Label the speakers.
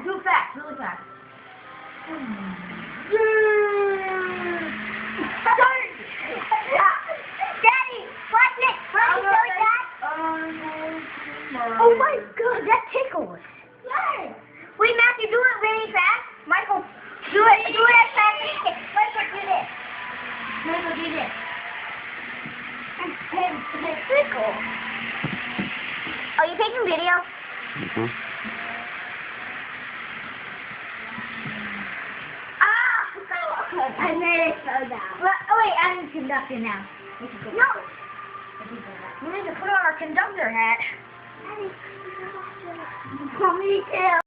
Speaker 1: Do fast, really fast.
Speaker 2: Daddy, watch it. Watch it, Dad. Oh my God, that tickles. Yes. Wait, Matthew, do it really fast. Michael, do it as fast as you can. Michael, do this. Michael, do this. It's tickle. Are you taking video?
Speaker 3: Mm-hmm.
Speaker 2: I made it so down. Oh wait, I'm conductor now. No.
Speaker 1: We need to put on our conductor hat.
Speaker 2: Me too.